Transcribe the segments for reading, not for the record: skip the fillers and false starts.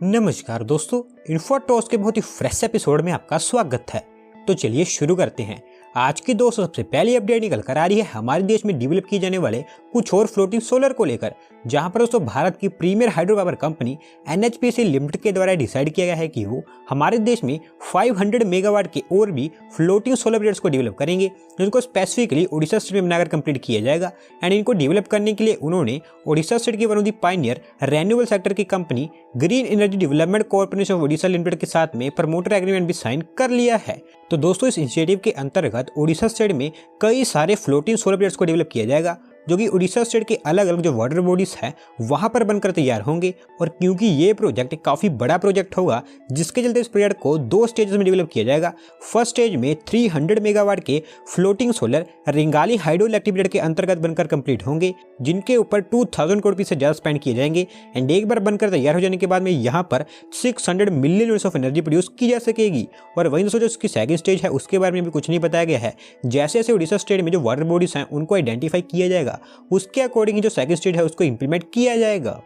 नमस्कार दोस्तों, इन्फोटॉस के बहुत ही फ्रेश एपिसोड में आपका स्वागत है। तो चलिए शुरू करते हैं। आज की दोस्तों सबसे पहली अपडेट निकल कर आ रही है हमारे देश में डेवलप किए जाने वाले कुछ और फ्लोटिंग सोलर को लेकर, जहां पर दोस्तों भारत की premier hydro power company NHPC limited के द्वारा डिसाइड किया गया है कि वो हमारे देश में 500 मेगावाट के और भी फ्लोटिंग सोलर प्रोजेक्ट्स को डेवलप करेंगे, जिनको स्पेसिफिकली ओडिशा स्टेट में बनाकर कंप्लीट किया जाएगा। एंड इनको डेवलप करने के लिए उन्होंने ओडिशा स्टेट की one of the pioneer renewable sector की company green energy development corporation of Odisha limited के साथ में प्रमोटर एग्रीमेंट भी साइन कर लिया है। तो दोस्तों इस इनिशिएटिव के अंतर्गत ओडिशा स्टेट में कई सारे फ्लोटिंग सोलर प्रोजेक्ट्स को डेवलप किया जाएगा, जो कि उड़ीसा स्टेट के अलग अलग जो वाटर बॉडीज हैं वहां पर बनकर तैयार होंगे। और क्योंकि ये प्रोजेक्ट काफी बड़ा प्रोजेक्ट होगा, जिसके चलते इस प्रोजेक्ट को 2 स्टेजेस में डेवलप किया जाएगा। फर्स्ट स्टेज में 300 मेगावाट के floating solar Rengali hydroelectric project के अंतर्गत बनकर कंप्लीट होंगे, जिनके ऊपर 2000 करोड़ रुपए से ज्यादा स्पेंड किए जाएंगे। एंड एक बार बनकर तैयार हो जाने के बाद में यहाँ पर 600 million units of energy produce की जा सकेगी। और वहीं दोस्तों जो इसकी सेकंड स्टेज है उसके बारे में भी कुछ नहीं बताया गया है। जैसे जैसे उड़ीसा स्टेट में जो वाटर बॉडीज हैं उनको आइडेंटिफाई किया जाएगा, उसके अकॉर्डिंग जो सेकंड स्टेज है उसको इंप्लीमेंट किया जाएगा।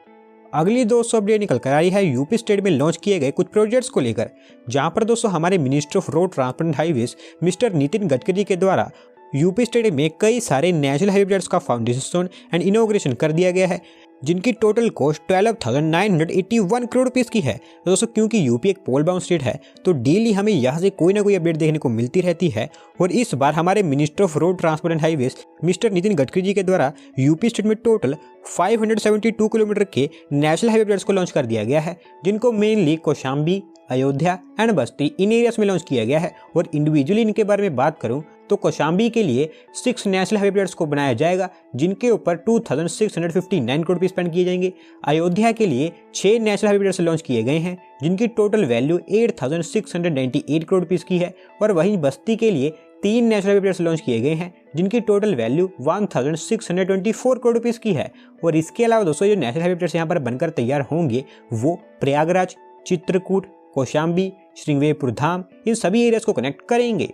अगली दोस्तों अपडेट निकल कर आई है यूपी स्टेट में लॉन्च किए गए कुछ प्रोजेक्ट्स को लेकर, जहां पर दोस्तों हमारे minister of road transport and highways mister Nitin Gadkari के द्वारा यूपी स्टेट में कई सारे नेशनल हाईवे प्रोजेक्ट्स का फाउंडेशन स्टोन एंड इनॉग्रेशन कर दिया गया है, जिनकी टोटल कॉस्ट 12,981 करोड़ रुपीस की है। तो दोस्तों क्योंकि यूपी एक पोल बाउंड स्टेट है, तो डेली हमें यहाँ से कोई ना कोई अपडेट देखने को मिलती रहती है। और इस बार हमारे minister of road transport and highways mister Nitin Gadkari ji के द्वारा यूपी स्टेट में टोटल 572 किलोमीटर के नेशनल हाईवे प्रोजेक्ट्स को लॉन्च कर दिया गया है, जिनको mainly Kaushambi, Ayodhya and Basti in areas में लॉन्च किया गया है। और इंडिविजुअली इनके बारे में बात करूं तो कौशाम्बी के लिए 6 नेशनल हाईवे प्रोजेक्ट्स को बनाया जाएगा, जिनके ऊपर 2659 करोड़ रुपए स्पेंड किए जाएंगे। अयोध्या के लिए 6 नेशनल हाईवे प्रोजेक्ट्स लॉन्च किए गए हैं, जिनकी टोटल वैल्यू 8698 करोड़ रुपीस की है। और वहीं बस्ती के लिए 3 नेशनल हाईवे प्रोजेक्ट्स लॉन्च किए गए हैं, जिनकी टोटल वैल्यू 1624 करोड़ रुपीस की है। और इसके अलावा दोस्तों जो नेशनल हाईवे प्रोजेक्ट्स यहाँ पर बनकर तैयार होंगे वो प्रयागराज, चित्रकूट, कौशाम्बी, श्रृंगवेरपुर धाम इन सभी एरियाज को कनेक्ट करेंगे।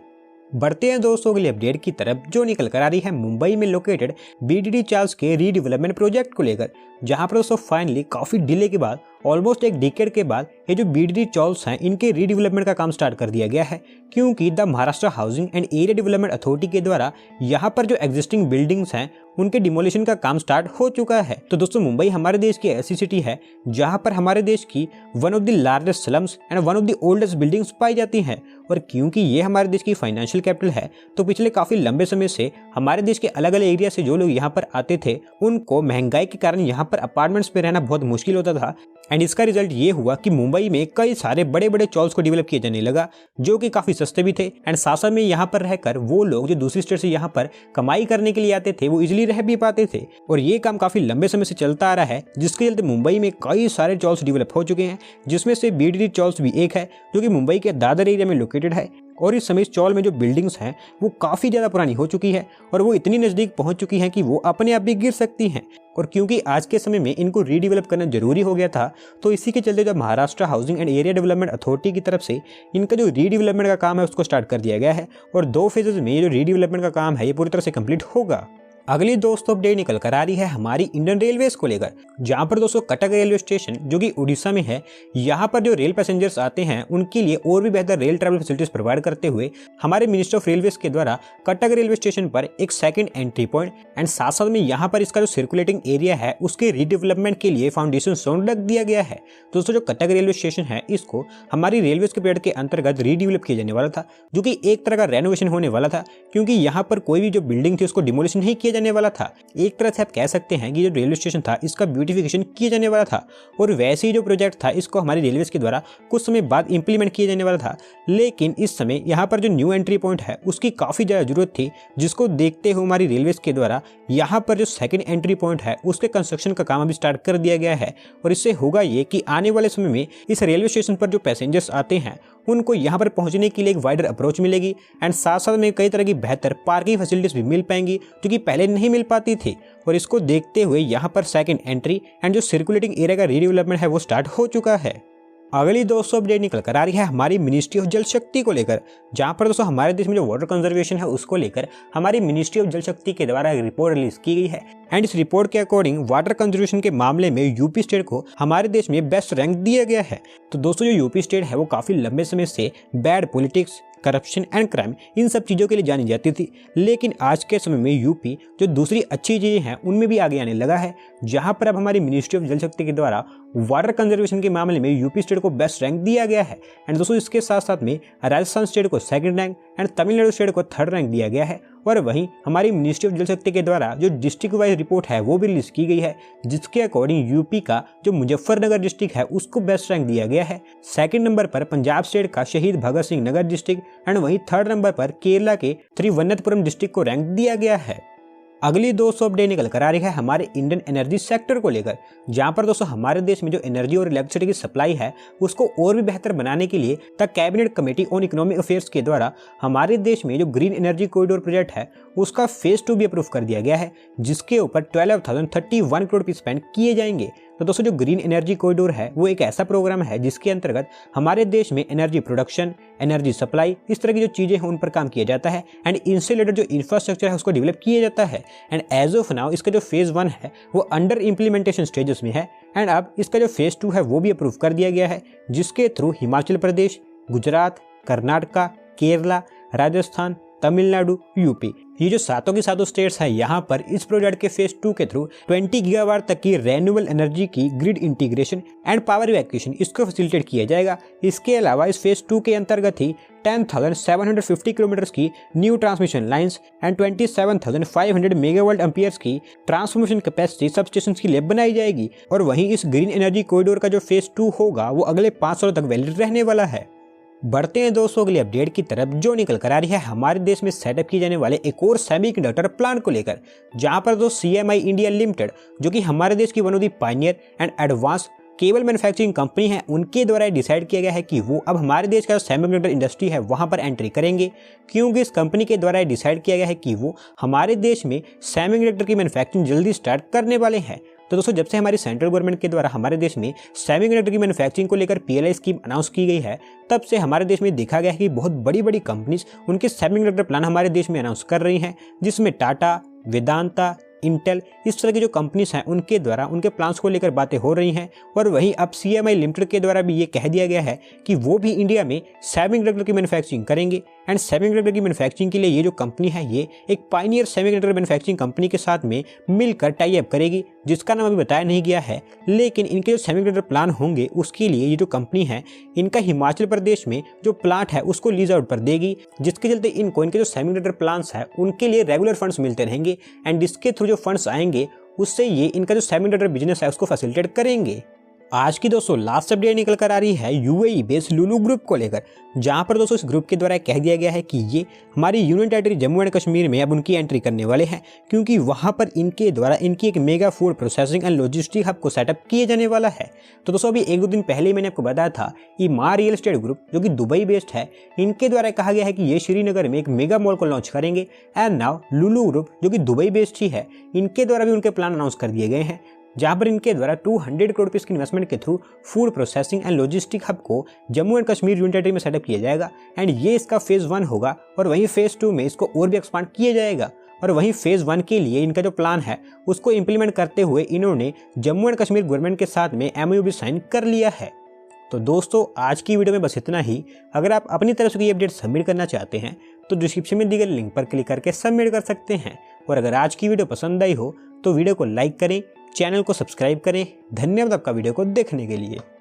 बढ़ते हैं दोस्तों अगली अपडेट की तरफ, जो निकल कर आ रही है मुंबई में लोकेटेड बीडीडी चार्ल्स के रीडेवलपमेंट प्रोजेक्ट को लेकर, जहां पर दोस्तों फाइनली काफी डिले के बाद ऑलमोस्ट एक डिकेड के बाद ये जो बीडीडी चार्ल्स हैं इनके रीडेवलपमेंट का काम स्टार्ट कर दिया गया है, क्योंकि the Maharashtra housing and area development authority के द्वारा यहाँ पर जो एग्जिस्टिंग बिल्डिंग्स हैं उनके डिमोलिशन का काम स्टार्ट हो चुका है। तो दोस्तों मुंबई हमारे देश की ऐसी सिटी है जहां पर हमारे देश की one of the largest slums and one of the oldest buildings पाई जाती हैं। और क्योंकि ये हमारे देश की फाइनेंशियल कैपिटल है, तो पिछले काफी लंबे समय से हमारे देश के अलग अलग एरिया से जो लोग यहाँ पर आते थे उनको महंगाई के कारण यहाँ पर अपार्टमेंट्स में रहना बहुत मुश्किल होता था। एंड इसका रिजल्ट ये हुआ कि मुंबई में कई सारे बड़े बड़े चॉल्स को डेवलप किया जाने लगा, जो कि काफी सस्ते भी थे। एंड साथ में यहाँ पर रहकर वो लोग जो दूसरी स्टेट से यहाँ पर कमाई करने के लिए आते थे वो इजिली रह भी पाते थे। और ये काम काफी लंबे समय से चलता आ रहा है, जिसके चलते मुंबई में कई सारे चॉल्स डेवलप हो चुके हैं, जिसमें से बीडीडी चॉल्स भी एक है, जो कि मुंबई के दादर एरिया में लोकेटेड है। और इस समय इस चौल में जो बिल्डिंग्स हैं वो काफ़ी ज़्यादा पुरानी हो चुकी है और वो इतनी नज़दीक पहुंच चुकी हैं कि वो अपने आप भी गिर सकती हैं। और क्योंकि आज के समय में इनको रीडेवलप करना जरूरी हो गया था, तो इसी के चलते जब Maharashtra housing and area development authority की तरफ से इनका जो रीडेवलपमेंट का काम है उसको स्टार्ट कर दिया गया है। और 2 फेजेज में ये जो रीडेवलपमेंट का काम है ये पूरी तरह से कंप्लीट होगा। अगली दोस्तों अपडेट निकल कर आ रही है हमारी इंडियन रेलवेज को लेकर, जहां पर दोस्तों कटक रेलवे स्टेशन जो कि उड़ीसा में है, यहां पर जो रेल पैसेंजर्स आते हैं उनके लिए और भी बेहतर रेल ट्रैवल फैसिलिटीज प्रोवाइड करते हुए हमारे मिनिस्टर ऑफ रेलवेज के द्वारा कटक रेलवे स्टेशन पर एक सेकंड एंट्री पॉइंट एंड साथ साथ में यहाँ पर इसका जो सर्कुलेटिंग एरिया है उसके रीडेवलपमेंट के लिए फाउंडेशन स्टोन रख दिया गया है। दोस्तों जो कटक रेलवे स्टेशन है इसको हमारी रेलवेज के पीरियड के अंतर्गत रीडेवलप किया जाने वाला था, जो कि एक तरह का रेनोवेशन होने वाला था, क्योंकि यहाँ पर कोई भी जो बिल्डिंग थी उसको डिमोलिशन नहीं किया जाने वाला था। एक तरह से आप कह सकते हैं कि जो रेलवे स्टेशन था इसका ब्यूटिफिकेशन किया जाने वाला था। और वैसे ही जो प्रोजेक्ट था इसको हमारी रेलवेज के द्वारा कुछ समय बाद इंप्लीमेंट किया जाने वाला था, लेकिन इस समय यहाँ पर जो न्यू एंट्री पॉइंट है उसकी काफ़ी ज़्यादा जरूरत थी, जिसको देखते हुए हमारी रेलवेज के द्वारा यहाँ पर जो सेकंड एंट्री पॉइंट है उसके कंस्ट्रक्शन का काम अभी स्टार्ट कर दिया गया है। और इससे होगा ये कि आने वाले समय में इस रेलवे स्टेशन पर जो पैसेंजर्स आते हैं उनको यहाँ पर पहुँचने के लिए एक वाइडर अप्रोच मिलेगी एंड साथ साथ में कई तरह की बेहतर पार्किंग फैसिलिटीज भी मिल पाएंगी, जो कि पहले नहीं मिल पाती थी। और इसको देखते हुए यहाँ पर सेकंड एंट्री एंड जो सर्कुलेटिंग एरिया का रीडेवलपमेंट है वो स्टार्ट हो चुका है। अगली दोस्तों अपडेट निकल कर आ रही है हमारी मिनिस्ट्री ऑफ जल शक्ति को लेकर, जहां पर दोस्तों हमारे देश में जो वाटर कंजर्वेशन है उसको लेकर हमारी मिनिस्ट्री ऑफ जल शक्ति के द्वारा एक रिपोर्ट रिलीज की गई है। एंड इस रिपोर्ट के अकॉर्डिंग वाटर कंजर्वेशन के मामले में यूपी स्टेट को हमारे देश में बेस्ट रैंक दिया गया है। तो दोस्तों जो यूपी स्टेट है वो काफी लंबे समय से bad politics, corruption and crime इन सब चीज़ों के लिए जानी जाती थी, लेकिन आज के समय में यूपी जो दूसरी अच्छी चीज़ें हैं उनमें भी आगे आने लगा है, जहां पर अब हमारी मिनिस्ट्री ऑफ जल शक्ति के द्वारा वाटर कंजर्वेशन के मामले में यूपी स्टेट को बेस्ट रैंक दिया गया है। एंड दोस्तों इसके साथ साथ में राजस्थान स्टेट को second rank and Tamil Nadu state को थर्ड रैंक दिया गया है। और वहीं हमारी मिनिस्ट्री ऑफ जल शक्ति के द्वारा जो डिस्ट्रिक्ट वाइज रिपोर्ट है वो भी रिलीज की गई है, जिसके अकॉर्डिंग यूपी का जो मुजफ्फरनगर डिस्ट्रिक्ट है उसको बेस्ट रैंक दिया गया है। सेकंड नंबर पर पंजाब स्टेट का शहीद भगत सिंह नगर डिस्ट्रिक्ट एंड वहीं थर्ड नंबर पर केरला के तिरुवनंतपुरम डिस्ट्रिक्ट को रैंक दिया गया है। अगली दोस्तों अपडेट निकल कर आ रही है हमारे इंडियन एनर्जी सेक्टर को लेकर, जहां पर दोस्तों हमारे देश में जो एनर्जी और इलेक्ट्रिसिटी की सप्लाई है उसको और भी बेहतर बनाने के लिए the cabinet committee on economic affairs के द्वारा हमारे देश में जो ग्रीन एनर्जी कॉरिडोर प्रोजेक्ट है उसका फेज 2 भी अप्रूव कर दिया गया है, जिसके ऊपर 12,031 करोड़ रुपये स्पेंड किए जाएंगे। तो दोस्तों जो ग्रीन एनर्जी कॉरिडोर है वो एक ऐसा प्रोग्राम है जिसके अंतर्गत हमारे देश में एनर्जी प्रोडक्शन, एनर्जी सप्लाई, इस तरह की जो चीजें हैं उन पर काम किया जाता है एंड इनसे रिलेटेड जो इंफ्रास्ट्रक्चर है उसको डेवलप किया जाता है। एंड एज ऑफ नाउ इसका जो फेज 1 है वो अंडर इंप्लीमेंटेशन स्टेजेस में है एंड अब इसका जो फेज 2 है वो भी अप्रूव कर दिया गया है, जिसके थ्रू हिमाचल प्रदेश, गुजरात, कर्नाटका, केरला, राजस्थान, तमिलनाडु, यूपी, ये जो सातों की सातों स्टेट्स हैं यहाँ पर इस प्रोजेक्ट के फेज 2 के थ्रू 20 गीगावाट तक की रेन्यूएबल एनर्जी की grid integration and power evacuation इसको फैसिलिटेट किया जाएगा। इसके अलावा इस फेज 2 के अंतर्गत ही 10,750 किलोमीटर की new transmission lines and 27,500 megawatt amperes की ट्रांसफॉर्मेशन कैपेसिटी सबस्टेशन के लिए बनाई जाएगी। और वहीं इस ग्रीन एनर्जी कॉरिडोर का जो फेज 2 होगा वो अगले 5 सालों तक वैलिड रहने वाला है। बढ़ते हैं दोस्तों अगले अपडेट की तरफ, जो निकल कर आ रही है हमारे देश में सेटअप किए जाने वाले एक और सेमीकंडक्टर प्लांट को लेकर, जहां पर CMI इंडिया लिमिटेड जो कि हमारे देश की one of the Pioneer and advance cable manufacturing company है उनके द्वारा डिसाइड किया गया है कि वो अब हमारे देश का सेमीकंडक्टर इंडस्ट्री है वहां पर एंट्री करेंगे, क्योंकि इस कंपनी के द्वारा डिसाइड किया गया है कि वो हमारे देश में सेमीकंडक्टर की मैन्युफैक्चरिंग जल्दी स्टार्ट करने वाले हैं। तो दोस्तों जब से हमारी सेंट्रल गवर्नमेंट के द्वारा हमारे देश में सेमीकंडक्टर की मैन्युफैक्चरिंग को लेकर PLI स्कीम अनाउंस की गई है, तब से हमारे देश में देखा गया है कि बहुत बड़ी बड़ी कंपनीज उनके सेमीकंडक्टर प्लान हमारे देश में अनाउंस कर रही हैं, जिसमें टाटा, वेदांता, इंटेल, इस तरह की जो कंपनीज हैं उनके द्वारा उनके प्लान्स को लेकर बातें हो रही हैं। और वहीं अब CMI लिमिटेड के द्वारा भी ये कह दिया गया है कि वो भी इंडिया में सेमीकंडक्टर की मैन्युफैक्चरिंग करेंगे एंड सेमीकंडक्टर की मैन्युफैक्चरिंग के लिए ये जो कंपनी है ये एक पायनियर सेमीकंडक्टर मैन्युफैक्चरिंग कंपनी के साथ में मिलकर टाई अप करेगी, जिसका नाम अभी बताया नहीं गया है। लेकिन इनके जो सेमीकंडक्टर प्लान होंगे उसके लिए ये जो कंपनी है इनका हिमाचल प्रदेश में जो प्लांट है उसको लीज आउट पर देगी, जिसके चलते इनके जो सेमीकंडक्टर प्लांट्स है उनके लिए रेगुलर फंड्स मिलते रहेंगे एंड इसके थ्रू जो फंड्स आएंगे उससे ये इनका जो सेमीकंडक्टर बिजनेस है उसको फैसिलिटेट करेंगे। आज की दोस्तों लास्ट अपडेट निकल कर आ रही है UAE बेस्ड लुलु ग्रुप को लेकर, जहां पर दोस्तों इस ग्रुप के द्वारा कह दिया गया है कि ये हमारी union territory Jammu and Kashmir में अब उनकी एंट्री करने वाले हैं, क्योंकि वहां पर इनके द्वारा इनकी एक mega food processing and logistic hub को सेटअप किए जाने वाला है। तो दोस्तों अभी 1-2 दिन पहले मैंने आपको बताया था कि माँ रियल एस्टेट ग्रुप जो कि दुबई बेस्ड है, इनके द्वारा कहा गया है कि ये श्रीनगर में एक मेगा मॉल को लॉन्च करेंगे। एंड नाउ लुलु ग्रुप जो कि दुबई बेस्ड ही है, इनके द्वारा भी उनके प्लान अनाउंस कर दिए गए हैं, जहां पर इनके द्वारा 200 करोड़ रुपए की इन्वेस्टमेंट के through food processing and logistic hub को Jammu and Kashmir union territory में सेटअप किया जाएगा। एंड ये इसका फेज 1 होगा और वहीं फेज 2 में इसको और भी एक्सपांड किया जाएगा। और वहीं फेज 1 के लिए इनका जो प्लान है उसको इम्प्लीमेंट करते हुए इन्होंने जम्मू एंड कश्मीर गवर्नमेंट के साथ में MOU भी साइन कर लिया है। तो दोस्तों आज की वीडियो में बस इतना ही। अगर आप अपनी तरफ से ये अपडेट सबमिट करना चाहते हैं तो डिस्क्रिप्शन में दी गई लिंक पर क्लिक करके सबमिट कर सकते हैं। और अगर आज की वीडियो पसंद आई हो तो वीडियो को लाइक करें, चैनल को सब्सक्राइब करें। धन्यवाद आपका वीडियो को देखने के लिए।